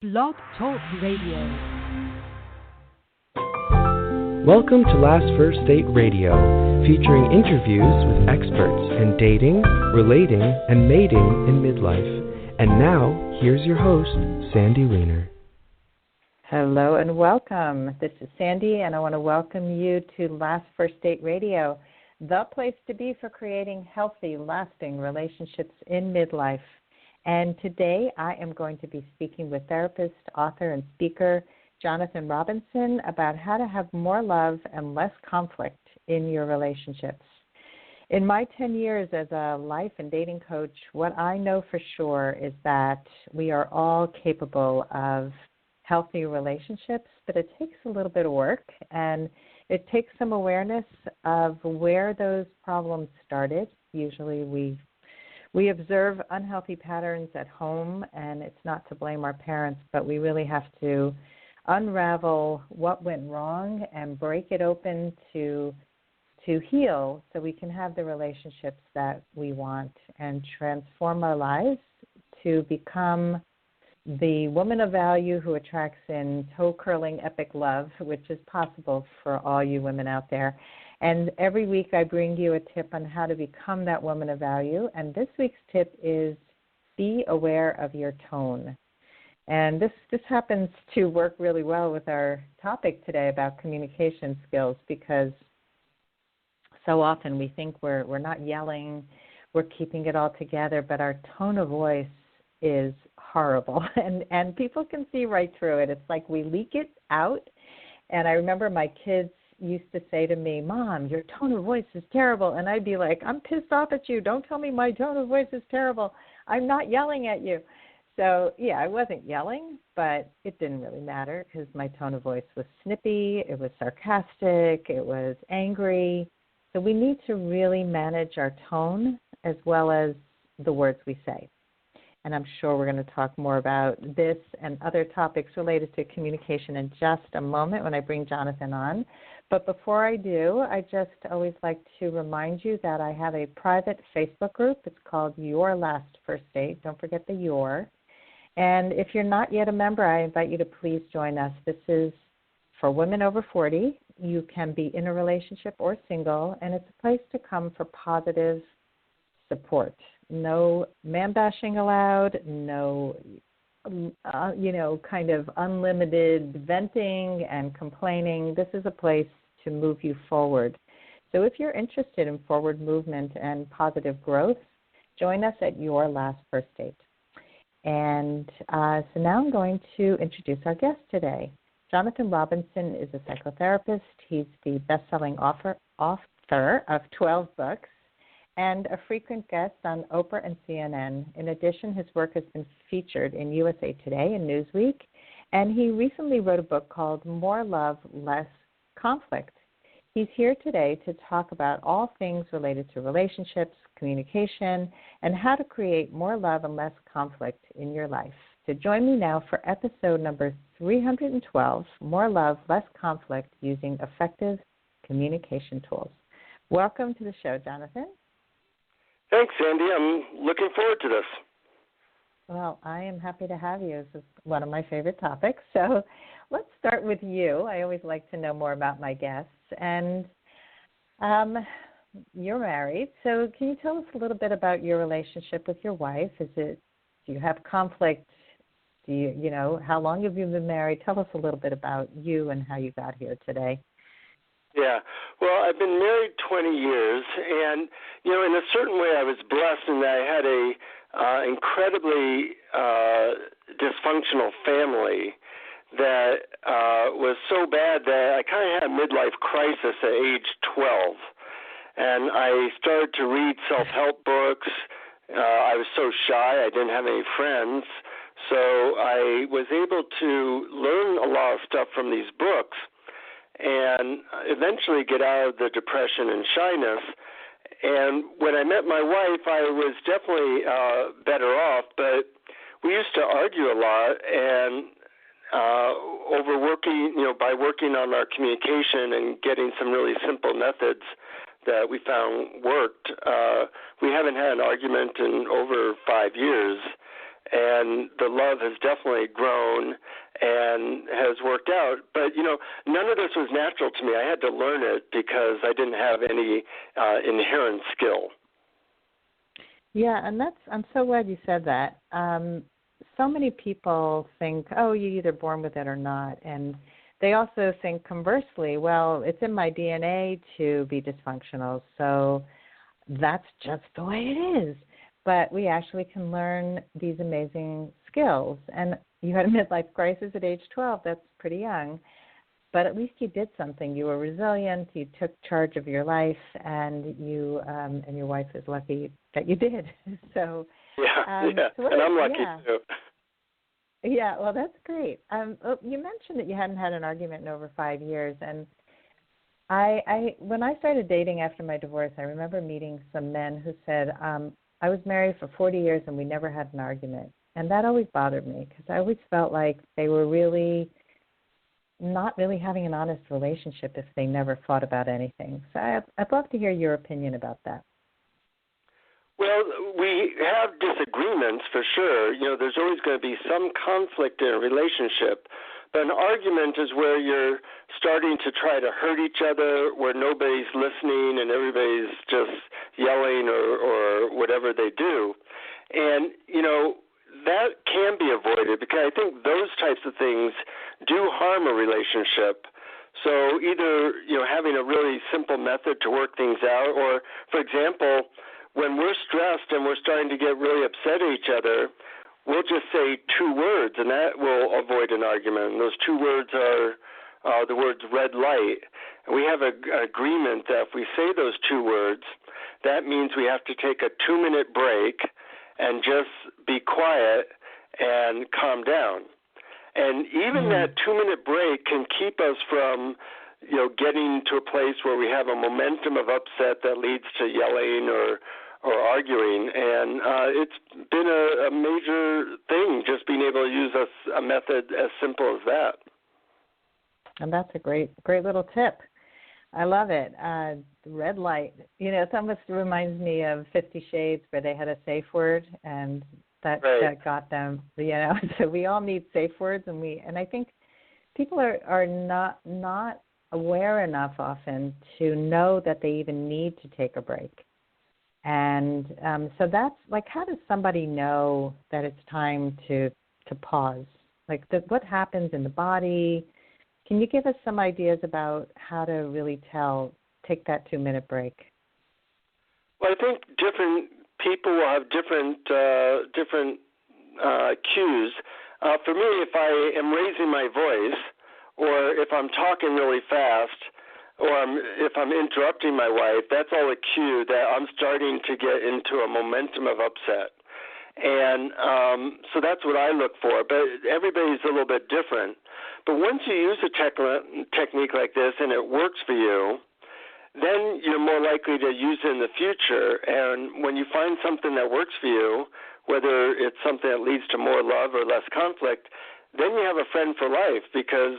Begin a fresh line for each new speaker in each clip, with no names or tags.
Blog Talk Radio.
Welcome to Last First Date Radio, featuring interviews with experts in dating, relating, and mating in midlife. And now, here's your host, Sandy Weiner.
Hello and welcome. This is Sandy, and I want to welcome you to Last First Date Radio, the place to be for creating healthy, lasting relationships in midlife. And today I am going to be speaking with therapist, author, and speaker Jonathan Robinson about how to have more love and less conflict in your relationships. In my 10 years as a life and dating coach, what I know for sure is that we are all capable of healthy relationships, but it takes a little bit of work, and it takes some awareness of where those problems started. Usually we observe unhealthy patterns at home, and it's not to blame our parents, but we really have to unravel what went wrong and break it open to heal so we can have the relationships that we want and transform our lives to become the woman of value who attracts in toe-curling epic love, which is possible for all you women out there. And every week I bring you a tip on how to become that woman of value. And this week's tip is be aware of your tone. And this happens to work really well with our topic today about communication skills, because so often we think we're not yelling, we're keeping it all together, but our tone of voice is horrible. And people can see right through it. It's like we leak it out. And I remember my kids used to say to me, "Mom, your tone of voice is terrible." And I'd be like, "I'm pissed off at you. Don't tell me my tone of voice is terrible. I'm not yelling at you." So, yeah, I wasn't yelling, but it didn't really matter because my tone of voice was snippy, it was sarcastic, it was angry. So we need to really manage our tone as well as the words we say. And I'm sure we're going to talk more about this and other topics related to communication in just a moment when I bring Jonathan on. But before I do, I just always like to remind you that I have a private Facebook group. It's called Your Last First Date. Don't forget the your. And if you're not yet a member, I invite you to please join us. This is for women over 40. You can be in a relationship or single, and it's a place to come for positive support. No man-bashing allowed, no, kind of unlimited venting and complaining. This is a place to move you forward. So if you're interested in forward movement and positive growth, join us at Your Last First Date. And so now I'm going to introduce our guest today. Jonathan Robinson is a psychotherapist. He's the best-selling author of 12 books and a frequent guest on Oprah and CNN. In addition, his work has been featured in USA Today and Newsweek, and he recently wrote a book called More Love, Less Conflict. He's here today to talk about all things related to relationships, communication, and how to create more love and less conflict in your life. So join me now for episode number 312, More Love, Less Conflict, Using Effective Communication Tools. Welcome to the show, Jonathan.
Thanks, Sandy. I'm looking forward to this.
Well, I am happy to have you. This is one of my favorite topics. So let's start with you. I always like to know more about my guests. And you're married. So can you tell us a little bit about your relationship with your wife? Do you have conflict? How long have you been married? Tell us a little bit about you and how you got here today.
Yeah, well, I've been married 20 years, and, in a certain way I was blessed in that I had a incredibly dysfunctional family that was so bad that I kind of had a midlife crisis at age 12, and I started to read self-help books. I was so shy, I didn't have any friends, so I was able to learn a lot of stuff from these books and eventually get out of the depression and shyness. And when I met my wife, I was definitely better off, but we used to argue a lot, and by working on our communication and getting some really simple methods that we found worked, we haven't had an argument in over 5 years. and the love has definitely grown and has worked out. But, none of this was natural to me. I had to learn it because I didn't have any inherent skill.
Yeah, and I'm so glad you said that. So many people think, oh, you're either born with it or not. And they also think conversely, well, it's in my DNA to be dysfunctional, so that's just the way it is. But we actually can learn these amazing skills. And you had a midlife crisis at age 12. That's pretty young. But at least you did something. You were resilient. You took charge of your life, and you and your wife is lucky that you did. So
and I'm lucky too.
Yeah, well, that's great. You mentioned that you hadn't had an argument in over 5 years, and I when I started dating after my divorce, I remember meeting some men who said, I was married for 40 years and we never had an argument. And that always bothered me because I always felt like they were really not really having an honest relationship if they never fought about anything. So I'd love to hear your opinion about that.
Well, we have disagreements for sure. There's always going to be some conflict in a relationship. But an argument is where you're starting to try to hurt each other, where nobody's listening and everybody's just yelling or whatever they do. And, that can be avoided because I think those types of things do harm a relationship. So either, having a really simple method to work things out, or, for example, when we're stressed and we're starting to get really upset at each other, we'll just say 2 words, and that will avoid an argument. And those 2 words are the words red light. And we have an agreement that if we say those 2 words, that means we have to take a 2-minute break and just be quiet and calm down. And even that 2-minute break can keep us from, getting to a place where we have a momentum of upset that leads to yelling or arguing. And it's been a major thing, just being able to use a method as simple as that.
And that's a great little tip. I love it. Red light. It almost reminds me of 50 Shades where they had a safe word and that got them, So we all need safe words, and I think people are not aware enough often to know that they even need to take a break. And so that's like, how does somebody know that it's time to pause? Like what happens in the body? Can you give us some ideas about how to really take that 2-minute break?
Well, I think different people will have different cues. For me, if I am raising my voice, or if I'm talking really fast, or if I'm interrupting my wife, that's all a cue that I'm starting to get into a momentum of upset. And so that's what I look for. But everybody's a little bit different. But once you use a technique like this and it works for you, then you're more likely to use it in the future. And when you find something that works for you, whether it's something that leads to more love or less conflict, then you have a friend for life because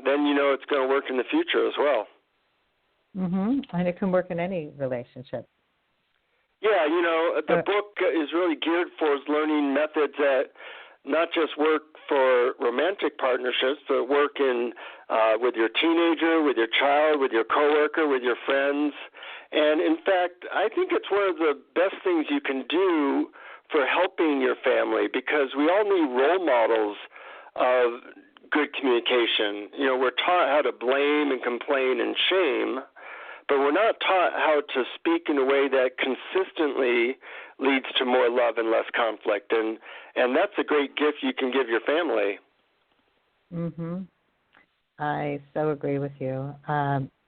then it's going to work in the future as well.
And it can work in any relationship.
Yeah, the book is really geared for learning methods that not just work for romantic partnerships, but work in with your teenager, with your child, with your coworker, with your friends. And in fact, I think it's one of the best things you can do for helping your family because we all need role models of good communication. We're taught how to blame and complain and shame, but we're not taught how to speak in a way that consistently leads to more love and less conflict. And that's a great gift you can give your family.
I so agree with you.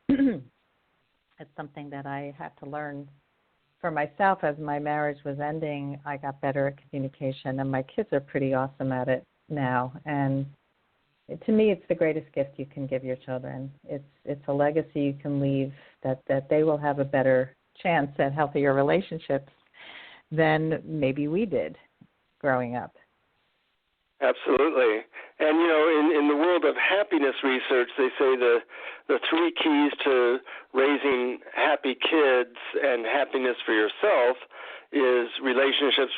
It's something that I had to learn for myself as my marriage was ending. I got better at communication, and my kids are pretty awesome at it now. And to me, it's the greatest gift you can give your children. It's a legacy you can leave that they will have a better chance at healthier relationships than maybe we did growing up.
Absolutely. And, in the world of happiness research, they say the 3 keys to raising happy kids and happiness for yourself is relationships.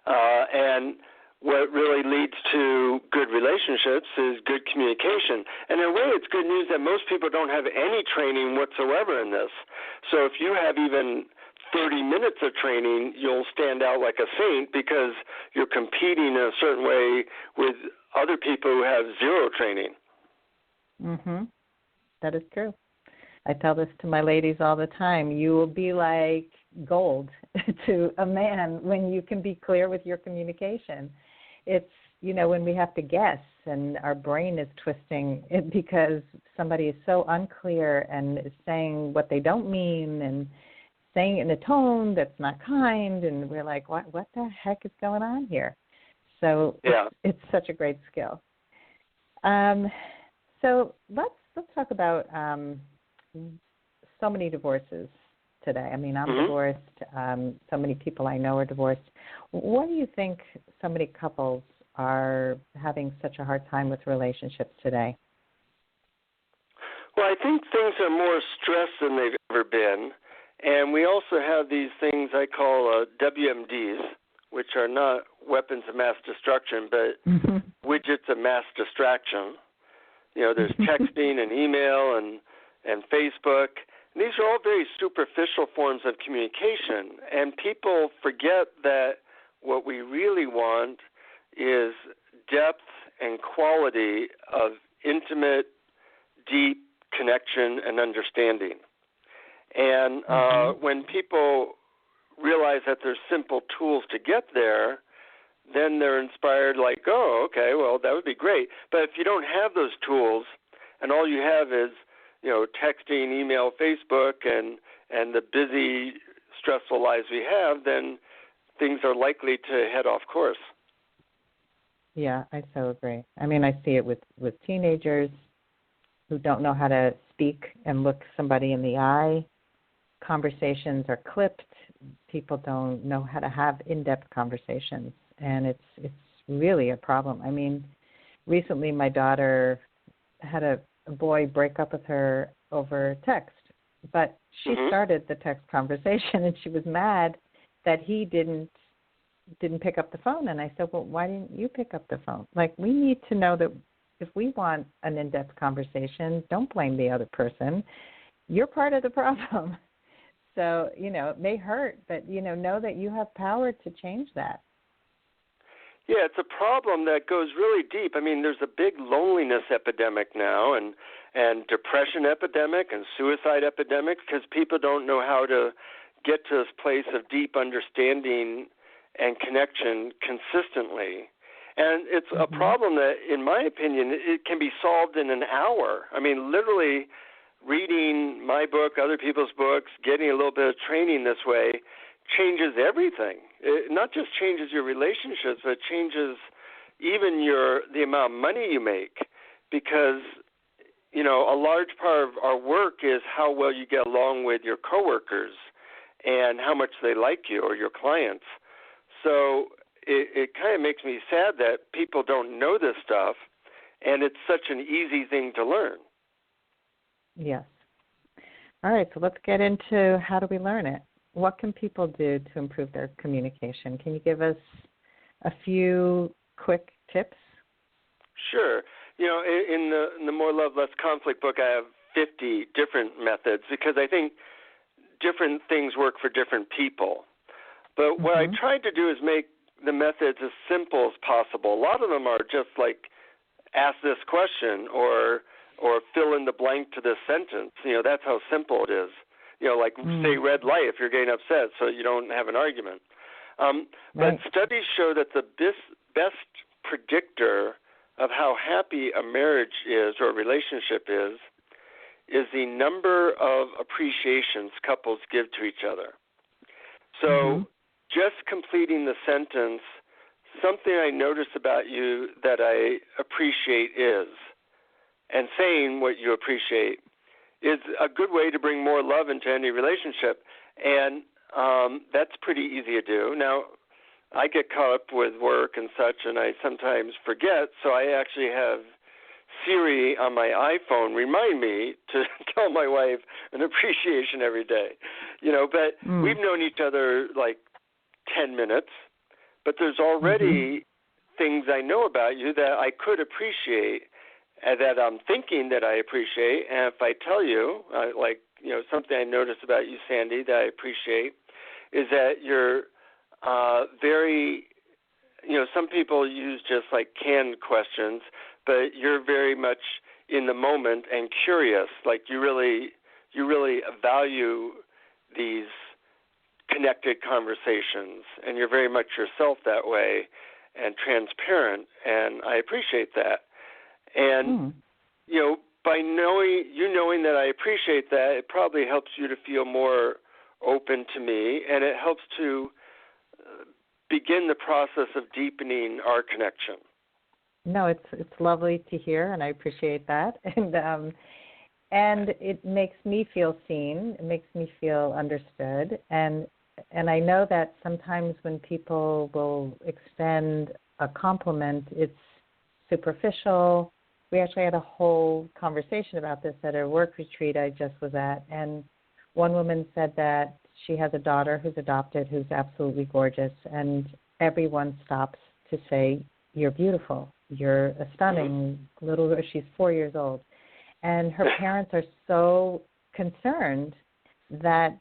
And what really leads to good relationships is good communication. And in a way, it's good news that most people don't have any training whatsoever in this. So if you have even 30 minutes of training, you'll stand out like a saint because you're competing in a certain way with other people who have zero training.
That is true. I tell this to my ladies all the time. You will be like gold to a man when you can be clear with your communication. It's, when we have to guess and our brain is twisting it because somebody is so unclear and is saying what they don't mean and saying it in a tone that's not kind, and we're like, what the heck is going on here? So it's such a great skill. So let's talk about so many divorces today. I mean, I'm divorced. So many people I know are divorced. What do you think so many couples are having such a hard time with relationships today?
Well, I think things are more stressed than they've ever been. And we also have these things I call WMDs, which are not weapons of mass destruction, but widgets of mass distraction. There's texting and email and Facebook. And these are all very superficial forms of communication. And people forget that what we really want is depth and quality of intimate, deep connection and understanding. And when people realize that there's simple tools to get there, then they're inspired like, oh, okay, well, that would be great. But if you don't have those tools and all you have is, texting, email, Facebook, and the busy, stressful lives we have, then things are likely to head off course.
Yeah, I so agree. I mean, I see it with teenagers who don't know how to speak and look somebody in the eye. Conversations are clipped. People don't know how to have in-depth conversations, and it's really a problem. I mean, recently my daughter had a boy break up with her over text, but she started the text conversation, and she was mad that he didn't pick up the phone. And I said, well, why didn't you pick up the phone? Like, we need to know that if we want an in-depth conversation, don't blame the other person. You're part of the problem. So, it may hurt, but, know that you have power to change that.
Yeah, it's a problem that goes really deep. I mean, there's a big loneliness epidemic now and depression epidemic and suicide epidemic because people don't know how to get to this place of deep understanding and connection consistently. And it's a problem that, in my opinion, it can be solved in an hour. I mean, literally reading my book, other people's books, getting a little bit of training this way changes everything. It not just changes your relationships, but it changes even the amount of money you make, because, a large part of our work is how well you get along with your coworkers and how much they like you or your clients. So it kind of makes me sad that people don't know this stuff, and it's such an easy thing to learn.
Yes. All right, so let's get into how do we learn it. What can people do to improve their communication? Can you give us a few quick tips?
Sure. In the More Love, Less Conflict book, I have 50 different methods because I think different things work for different people. But what I tried to do is make the methods as simple as possible. A lot of them are just like, ask this question or fill in the blank to this sentence. That's how simple it is. Say red light if you're getting upset so you don't have an argument. But studies show that the best predictor of how happy a marriage is or a relationship is the number of appreciations couples give to each other. So just completing the sentence, something I notice about you that I appreciate is, and saying what you appreciate is a good way to bring more love into any relationship. And that's pretty easy to do. Now, I get caught up with work and such, and I sometimes forget, so I actually have Siri on my iPhone remind me to tell my wife an appreciation every day. But we've known each other like 10 minutes, but there's already things I know about you that I could appreciate and that I'm thinking that I appreciate. And if I tell you, something I noticed about you, Sandy, that I appreciate is that you're very, some people use just like canned questions, but you're very much in the moment and curious. Like you really value these connected conversations, and you're very much yourself that way and transparent, and I appreciate that. And, by knowing that I appreciate that, it probably helps you to feel more open to me, and it helps to begin the process of deepening our connection.
No, it's lovely to hear, and I appreciate that. And it makes me feel seen. It makes me feel understood. And I know that sometimes when people will extend a compliment, it's superficial. We actually had a whole conversation about this at a work retreat I just was at. And one woman said that she has a daughter who's adopted, who's absolutely gorgeous, and everyone stops to say, "You're beautiful. You're a stunning little." She's 4 years old. And her parents are so concerned that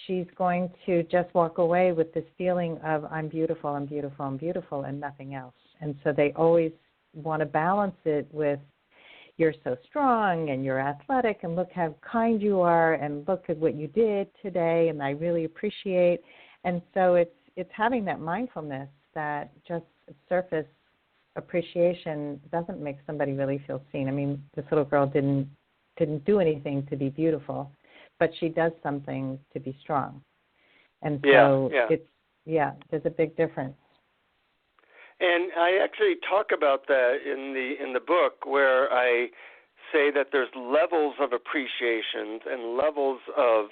she's going to just walk away with this feeling of I'm beautiful, I'm beautiful, I'm beautiful, and nothing else. And so they always want to balance it with you're so strong and you're athletic and look how kind you are and look at what you did today and I really appreciate. And so it's having that mindfulness that just surface appreciation doesn't make somebody really feel seen. I mean, this little girl didn't do anything to be beautiful, but she does something to be strong. And so there's a big difference.
And I actually talk about that in the book, where I say that there's levels of appreciations and levels of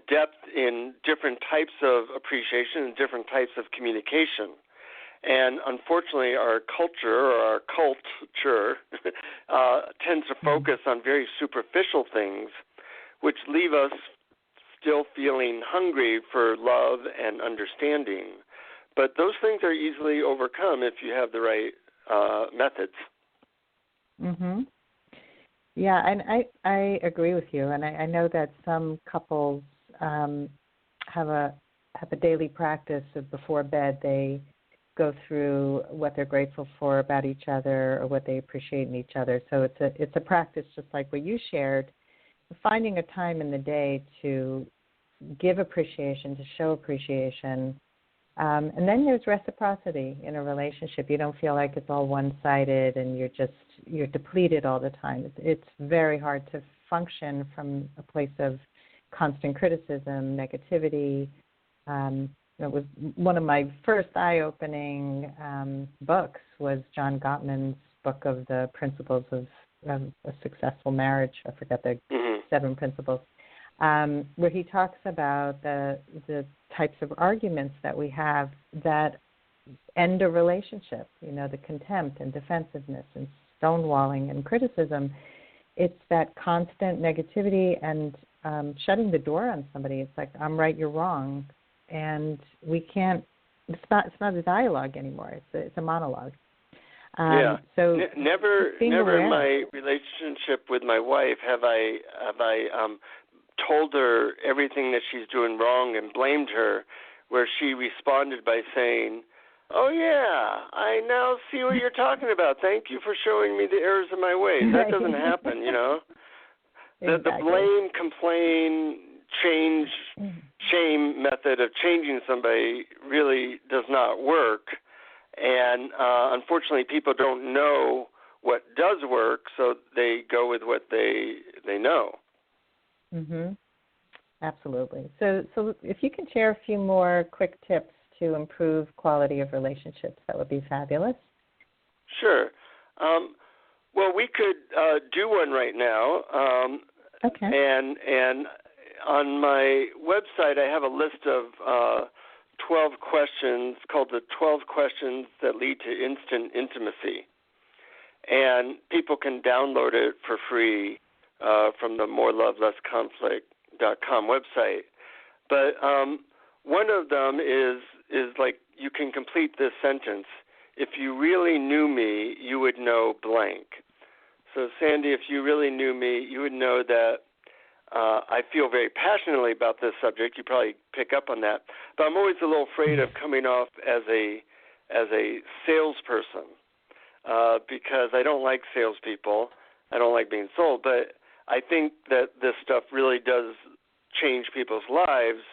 depth in different types of appreciation and different types of communication. And unfortunately, our culture or our culture tends to focus on very superficial things, which leave us still feeling hungry for love and understanding. But those things are easily overcome if you have the right methods.
Yeah, and I agree with you. And I know that some couples have a daily practice of before bed they go through what they're grateful for about each other or what they appreciate in each other. So it's a practice just like what you shared, finding a time in the day to give appreciation, to show appreciation. And then there's reciprocity in a relationship. You don't feel like it's all one-sided and you're depleted all the time. It's very hard to function from a place of constant criticism, negativity. It was one of my first eye-opening books was John Gottman's book of the principles of a successful marriage. I forgot the 7 principles, where he talks about the types of arguments that we have that end a relationship, the contempt and defensiveness and stonewalling and criticism. It's that constant negativity and shutting the door on somebody. It's like, I'm right, you're wrong. And we can't, it's not a dialogue anymore. It's a monologue. So
never in my relationship with my wife have I told her everything that she's doing wrong and blamed her, where she responded by saying, "Oh yeah, I now see what you're talking about. Thank you for showing me the errors of my ways." That doesn't happen, The blame, complain, change, shame method of changing somebody really does not work. And unfortunately, people don't know what does work, so they go with what they know.
Absolutely. So if you can share a few more quick tips to improve quality of relationships, that would be fabulous.
Sure. Well, we could do one right now.
Okay.
And on my website, I have a list of 12 questions called the 12 questions that lead to instant intimacy. and people can download it for free from the morelovelessconflict.com website. But one of them is like, you can complete this sentence. If you really knew me, you would know blank. So, Sandy, if you really knew me, you would know that I feel very passionately about this subject. You probably pick up on that. But I'm always a little afraid of coming off as a salesperson because I don't like salespeople. I don't like being sold. But I think that this stuff really does change people's lives.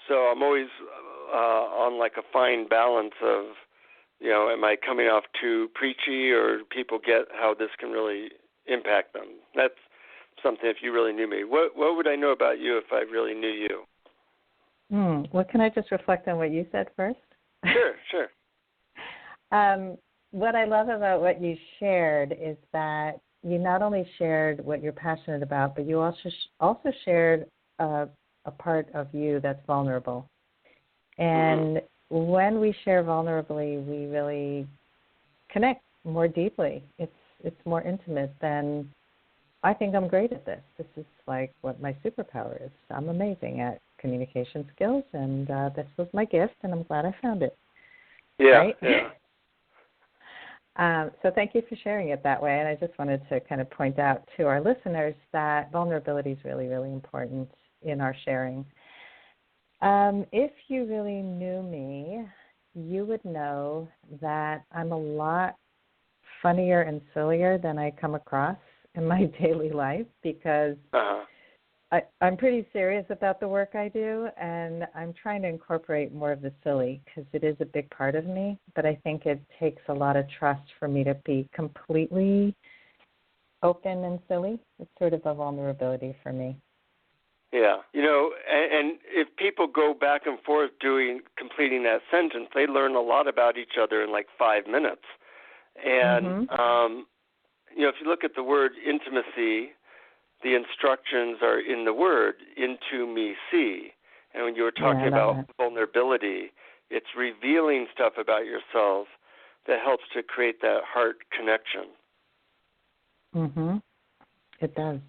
So I'm always on like a fine balance of, am I coming off too preachy, or people get how this can really impact them? That's something, if you really knew me. What would I know about you if I really knew you?
Well, can I just reflect on what you said first?
Sure.
What I love about what you shared is that you not only shared what you're passionate about, but you also shared a part of you that's vulnerable. And when we share vulnerably, we really connect more deeply. It's more intimate than, I think I'm great at this. This is like what my superpower is. I'm amazing at communication skills, and this was my gift, and I'm glad I found it.
Yeah,
right?
yeah.
So thank you for sharing it that way. And I just wanted to kind of point out to our listeners that vulnerability is really, really important in our sharing. If you really knew me, you would know that I'm a lot funnier and sillier than I come across in my daily life, because I'm pretty serious about the work I do, and I'm trying to incorporate more of the silly because it is a big part of me, but I think it takes a lot of trust for me to be completely open and silly. It's sort of a vulnerability for me.
Yeah, and if people go back and forth completing that sentence, they learn a lot about each other in like 5 minutes. And, if you look at the word intimacy, the instructions are in the word, into me see. And when you were talking about vulnerability, it's revealing stuff about yourself that helps to create that heart connection.
It does.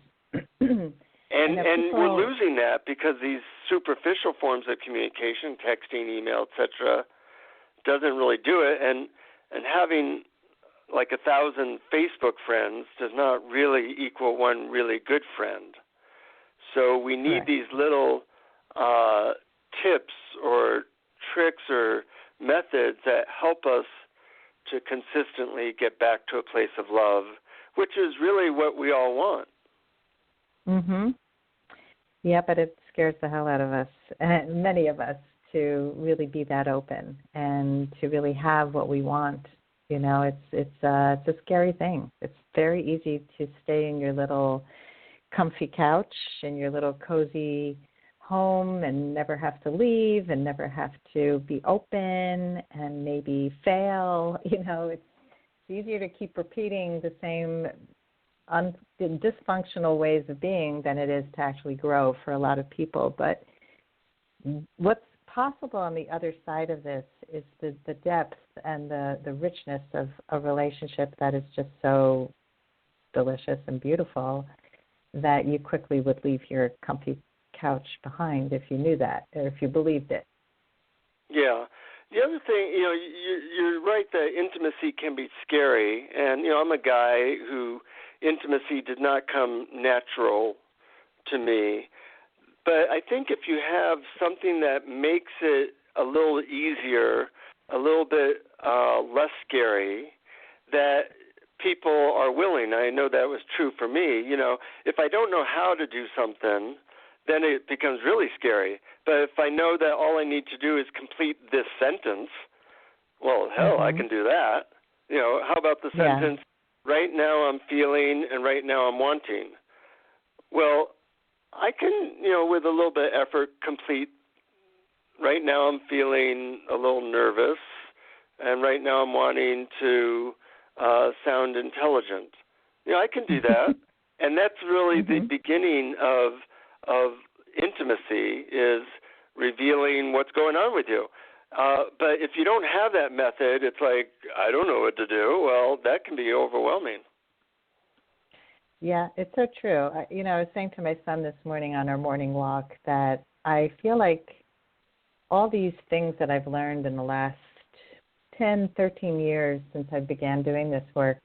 And we're losing that because these superficial forms of communication, texting, email, etc., doesn't really do it. And having like 1,000 Facebook friends does not really equal one really good friend. So we need these little tips or tricks or methods that help us to consistently get back to a place of love, which is really what we all want.
Yeah, but it scares the hell out of us, many of us, to really be that open and to really have what we want. It's a scary thing. It's very easy to stay in your little comfy couch, in your little cozy home, and never have to leave and never have to be open and maybe fail. It's easier to keep repeating the same dysfunctional ways of being than it is to actually grow for a lot of people. But what's possible on the other side of this is the depth and the richness of a relationship that is just so delicious and beautiful that you quickly would leave your comfy couch behind if you knew that, or if you believed it.
Yeah. The other thing, you're right that intimacy can be scary. And, I'm a guy who intimacy did not come natural to me. But I think if you have something that makes it a little easier, a little bit less scary, that people are willing. I know that was true for me. If I don't know how to do something, then it becomes really scary. But if I know that all I need to do is complete this sentence, well, hell, I can do that. How about the sentence, right now I'm feeling and right now I'm wanting? Well, I can, with a little bit of effort, complete, right now I'm feeling a little nervous, and right now I'm wanting to sound intelligent. I can do that. And that's really the beginning of intimacy, is revealing what's going on with you. But if you don't have that method, it's like, I don't know what to do. Well, that can be overwhelming.
Yeah, it's so true. I was saying to my son this morning on our morning walk that I feel like all these things that I've learned in the last 10, 13 years since I began doing this work,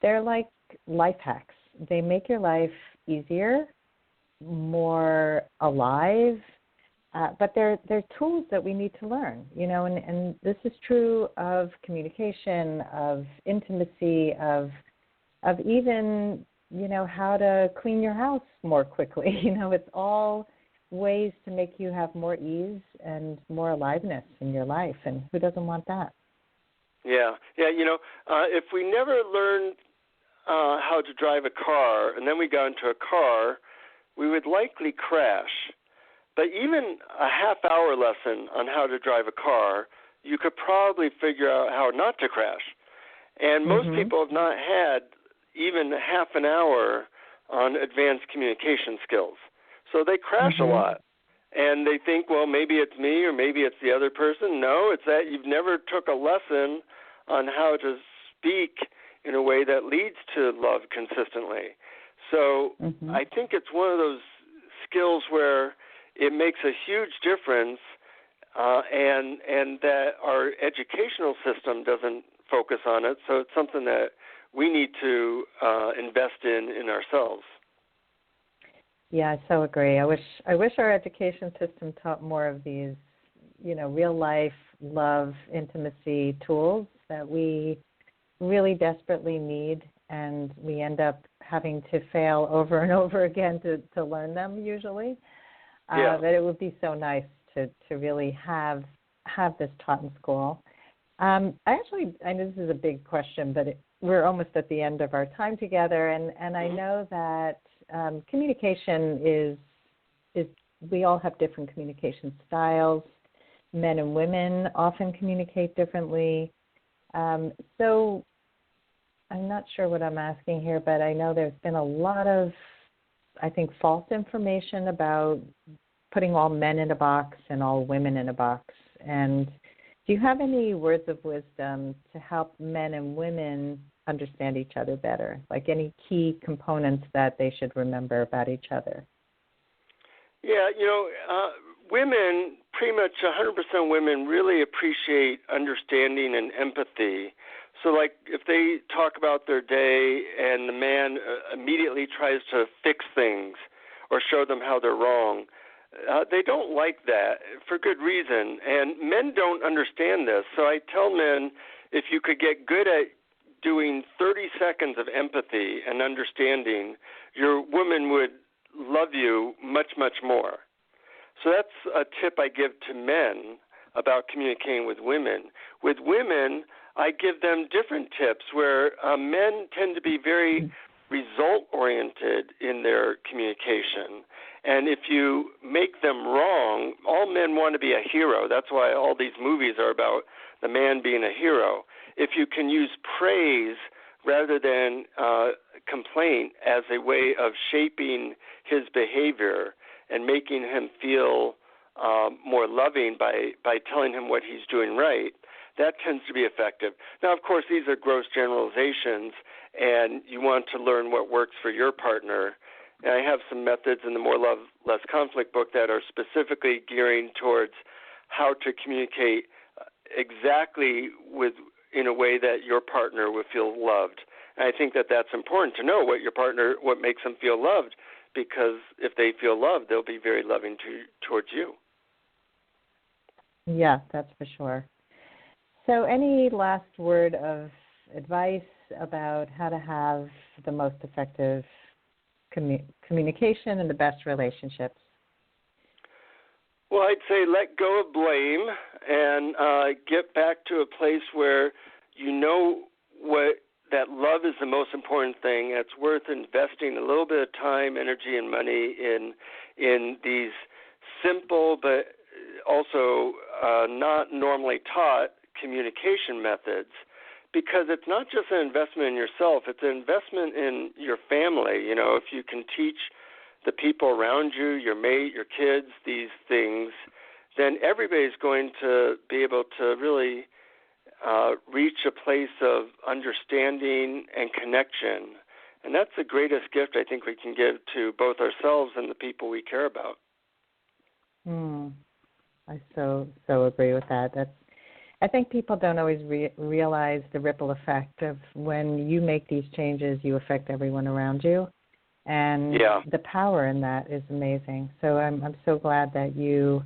they're like life hacks. They make your life easier, more alive, but they're tools that we need to learn, and this is true of communication, of intimacy, of even, how to clean your house more quickly. It's all ways to make you have more ease and more aliveness in your life, and who doesn't want that?
Yeah. If we never learned how to drive a car and then we got into a car, we would likely crash. But even a half-hour lesson on how to drive a car, you could probably figure out how not to crash. And most people have not had even half an hour on advanced communication skills. So they crash a lot. And they think, well, maybe it's me or maybe it's the other person. No, it's that you've never took a lesson on how to speak in a way that leads to love consistently. So I think it's one of those skills where it makes a huge difference, and that our educational system doesn't focus on it. So it's something that we need to invest in ourselves.
Yeah, I so agree. I wish our education system taught more of these, real life love, intimacy tools that we really desperately need, and we end up having to fail over and over again to learn them usually. That it would be so nice to really have this taught in school. I know this is a big question, but we're almost at the end of our time together, and I know that communication is we all have different communication styles. Men and women often communicate differently. So I'm not sure what I'm asking here, but I know there's been a lot of, I think, false information about putting all men in a box and all women in a box. And do you have any words of wisdom to help men and women understand each other better? Like any key components that they should remember about each other?
Yeah, women, pretty much 100% women really appreciate understanding and empathy. So like if they talk about their day and the man immediately tries to fix things or show them how they're wrong, they don't like that for good reason. And men don't understand this. So I tell men, if you could get good at doing 30 seconds of empathy and understanding, your woman would love you much, much more. So that's a tip I give to men about communicating with women. With women, I give them different tips where men tend to be very result-oriented in their communication. And if you make them wrong, all men want to be a hero. That's why all these movies are about the man being a hero. If you can use praise rather than complaint as a way of shaping his behavior and making him feel more loving by telling him what he's doing right, that tends to be effective. Now, of course, these are gross generalizations, and you want to learn what works for your partner. And I have some methods in the More Love, Less Conflict book that are specifically gearing towards how to communicate exactly in a way that your partner would feel loved. And I think that that's important to know what makes them feel loved, because if they feel loved, they'll be very loving towards you.
Yeah, that's for sure. So any last word of advice about how to have the most effective communication and the best relationships?
Well, I'd say let go of blame and get back to a place where you know that love is the most important thing. It's worth investing a little bit of time, energy, and money in these simple but also not normally taught communication methods, because it's not just an investment in yourself, it's an investment in your family. If you can teach the people around you, your mate, your kids, these things, then everybody's going to be able to really reach a place of understanding and connection. And that's the greatest gift I think we can give to both ourselves and the people we care about.
I so agree with that. I think people don't always realize the ripple effect of when you make these changes, you affect everyone around you. And the power in that is amazing. So I'm so glad that you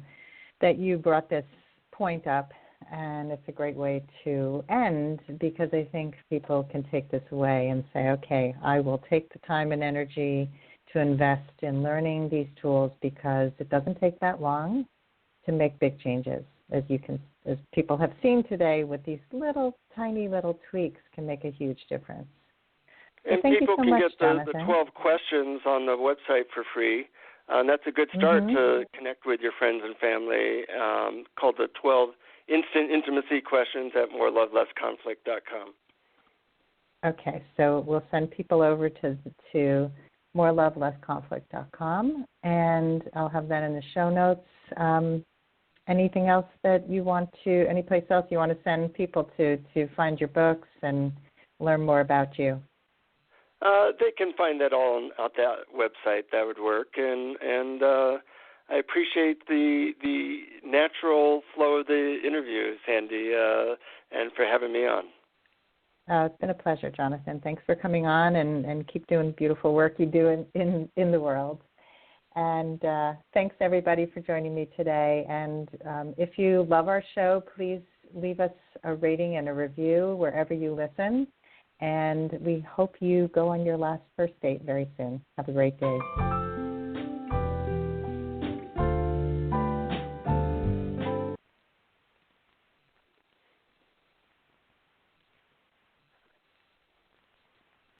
brought this point up, and it's a great way to end, because I think people can take this away and say, okay, I will take the time and energy to invest in learning these tools, because it doesn't take that long to make big changes, as people have seen today. With these tiny little tweaks can make a huge difference.
And
so
people can
much,
get the 12 questions on the website for free. And that's a good start to connect with your friends and family, called the 12 Instant Intimacy Questions at morelovelessconflict.com. Okay,
so we'll send people over to morelovelessconflict.com, and I'll have that in the show notes. Anything else that any place else you want to send people to find your books and learn more about you?
They can find that all on that website. That would work. And I appreciate the natural flow of the interview, Sandy, and for having me on.
It's been a pleasure, Jonathan. Thanks for coming on, and keep doing beautiful work you do in the world. And thanks, everybody, for joining me today. And if you love our show, please leave us a rating and a review wherever you listen. And we hope you go on your last first date very soon. Have a great day.